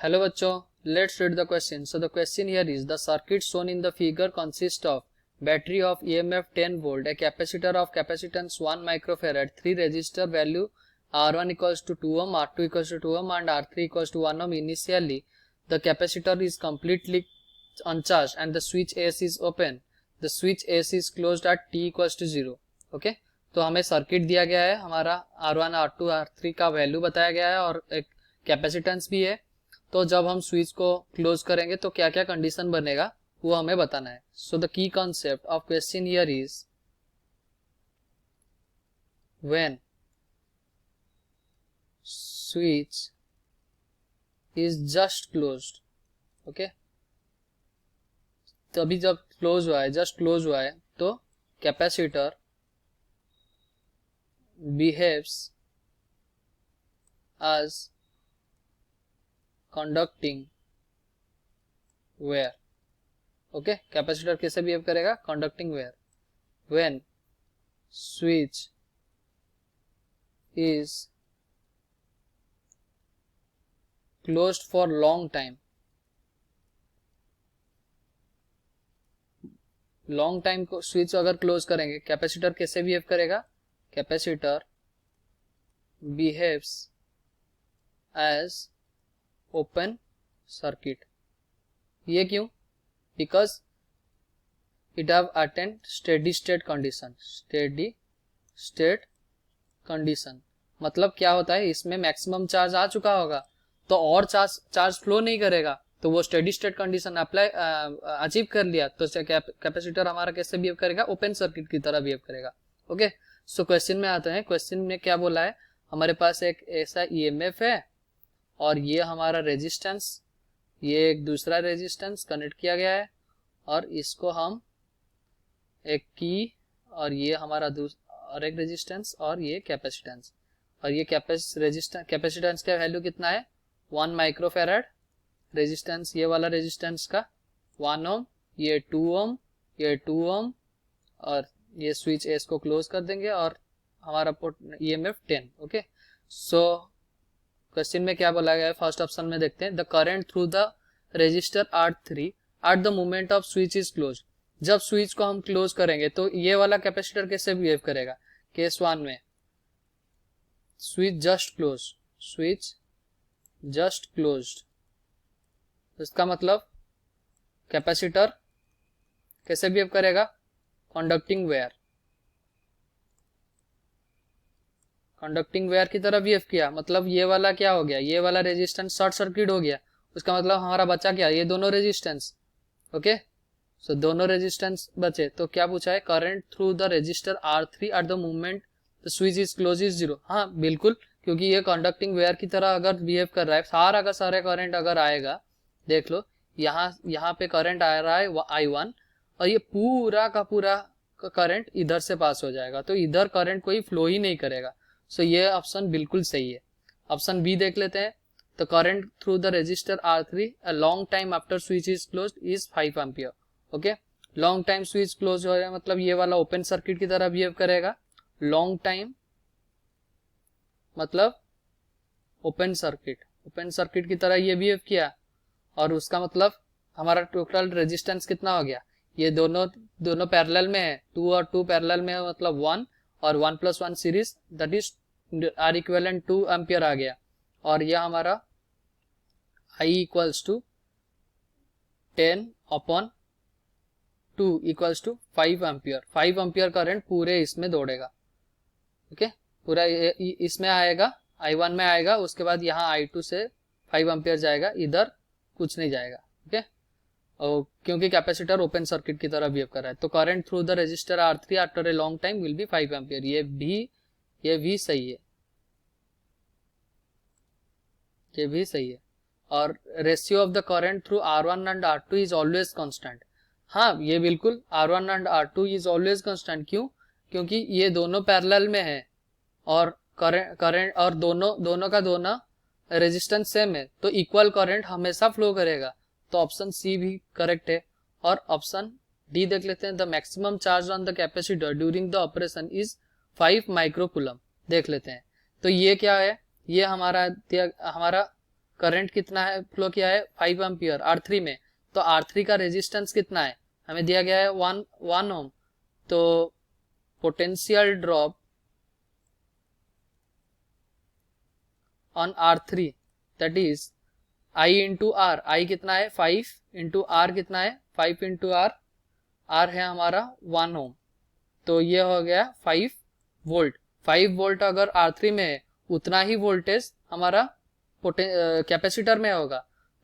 Hello bachcho, let's read the question. So the question here is, the circuit shown in the figure consists of battery of EMF 10 volt, a capacitor of capacitance 1 microfarad, 3 resistor value R1 equals to 2 ohm, R2 equals to 2 ohm and R3 equals to 1 ohm. Initially the capacitor is completely uncharged and the switch S is open. The switch S is closed at t equals to 0. Okay, तो हमें circuit दिया गया है, हमारा R1 R2 R3 का value बताया गया है और एक कैपेसिटेंस भी है. तो जब हम स्विच को क्लोज करेंगे तो क्या क्या कंडीशन बनेगा वो हमें बताना है. So the key concept of question here is, when switch is just closed. Okay, तभी जब क्लोज हुआ है, जस्ट क्लोज हुआ है, तो capacitor behaves as conducting wire. Okay, capacitor कैसे बिहेव करेगा? Conducting wire. When switch is closed for long time. Long time को स्विच अगर क्लोज करेंगे, कैपेसिटर कैसे बिहेव करेगा? Capacitor behaves as open circuit. ये क्यों? Because it have attend steady state condition. Steady state condition मतलब क्या होता है, इसमें मैक्सिमम चार्ज आ चुका होगा तो और चार्ज फ्लो नहीं करेगा, तो वो steady state condition apply achieve कर लिया, तो कैपेसिटर हमारा कैसे बिहेव करेगा? ओपन सर्किट की तरह बिहेव करेगा. ओके, सो क्वेश्चन में आते हैं. क्वेश्चन में क्या बोला है? हमारे पास एक ऐसा ईएमएफ है और ये हमारा रेजिस्टेंस, ये एक दूसरा रेजिस्टेंस कनेक्ट किया गया है और इसको हम एक की, और ये हमारा और एक रेजिस्टेंस और ये कैपेसिटेंस, और ये कैपेसिटेंस का वैल्यू कितना है? 1 माइक्रोफेराड. रेजिस्टेंस, ये वाला रेजिस्टेंस का 1 ओम, ये 2 ओम, ये 2 ओम, और ये स्विच एस को क्लोज कर देंगे और हमारा ईएमएफ 10. ओके, सो क्वेश्चन में क्या बोला गया है? फर्स्ट ऑप्शन में देखते हैं. The current through the resistor R3 at the moment of switch is close. जब स्विच को हम क्लोज करेंगे तो ये वाला कैपेसिटर कैसे बिहेव करेगा? केस 1 में switch just close, switch just closed, इसका मतलब कैपेसिटर कैसे बिहेव करेगा? Conducting wire. कंडक्टिंग वायर की तरह बिहेव किया, मतलब ये वाला क्या हो गया? ये वाला रेजिस्टेंस शॉर्ट सर्किट हो गया. उसका मतलब हमारा बचा क्या? ये दोनों रेजिस्टेंस. ओके, सो दोनों रेजिस्टेंस बचे, तो क्या पूछा है? Current through the resistor R3 at the moment the switch is close is 0. हाँ बिल्कुल, क्योंकि ये कंडक्टिंग वायर की तरह अगर बिहेव कर रहा है, सारा का सारा करंट अगर आएगा, देख लो यहाँ पे करंट आ रहा है I1 और ये पूरा का पूरा करंट इधर से पास हो जाएगा, तो इधर करंट कोई फ्लो ही नहीं करेगा. सो ये ऑप्शन बिल्कुल सही है. ऑप्शन बी देख लेते हैं. The current through the resistor R3 a long time after switch is closed is 5 ampere. Okay, long time switch close हो रहा है मतलब ये वाला ओपन सर्किट की तरह बिहेव करेगा. लॉन्ग टाइम मतलब ओपन सर्किट की तरह ये बिहेव किया, और उसका मतलब हमारा टोटल रेजिस्टेंस कितना हो गया? ये दोनों पैरेलल में है, 2 और 2 पैरेलल में है, मतलब 1 और 1 + 1 series, that is R equivalent 2 ampere आ गया. और यह हमारा I equals to 10/2 equals to 5 ampere. 5 ampere current पूरे इसमें दौड़ेगा. ओके, पूरा इसमें आएगा, I1 में आएगा, उसके बाद यहाँ I2 से 5 एम्पियर जाएगा, इधर कुछ नहीं जाएगा. ओके, और क्योंकि कैपेसिटर ओपन सर्किट की तरह बिहेव कर रहा है, तो current through the resistor R3 after a long time will be 5 ampere. ये भी सही है, ये भी सही है. और ratio of the current through R1 and R2 is always constant. हाँ, ये बिल्कुल R1 and R2 is always constant. क्यों? क्योंकि ये दोनों पैरेलल में है और करंट और दोनों का दोनों रेजिस्टेंस सेम है, तो इक्वल करंट हमेशा फ्लो करेगा. तो ऑप्शन सी भी करेक्ट है. और ऑप्शन डी देख लेते हैं. The maximum charge on the capacitor during the operation is 5 microcoulomb. देख लेते हैं. तो ये क्या है? ये हमारा करंट कितना है फ्लो किया है 5 एम्पियर R3 में, तो R3 का रेजिस्टेंस कितना है हमें दिया गया है 1 ओम। तो potential drop on R3 that is I into R, I कितना है 5 इंटू आर कितना है 5 इंटू आर है हमारा 1 ओम, तो ये हो गया 5 वोल्ट। 5 वोल्ट अगर R3 में है उतना ही वोल्टेज हमारा कैपेसिटर में होगा,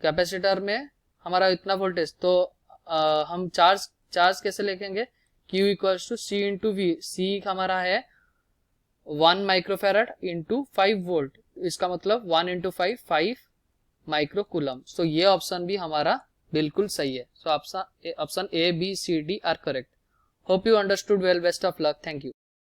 कैपेसिटर में हमारा इतना वोल्टेज, तो हम चार्ज कैसे लिखेंगे, Q equals to C into V. C हमारा है 1 माइक्रोफेरेड इंटू 5 वोल्ट, इसका मतलब 1 इंटू 5 माइक्रो कूलम। सो ये ऑप्शन भी हमारा बिल्कुल सही है। So option A, B, C, D are correct. Hope you understood well, best of luck, thank you.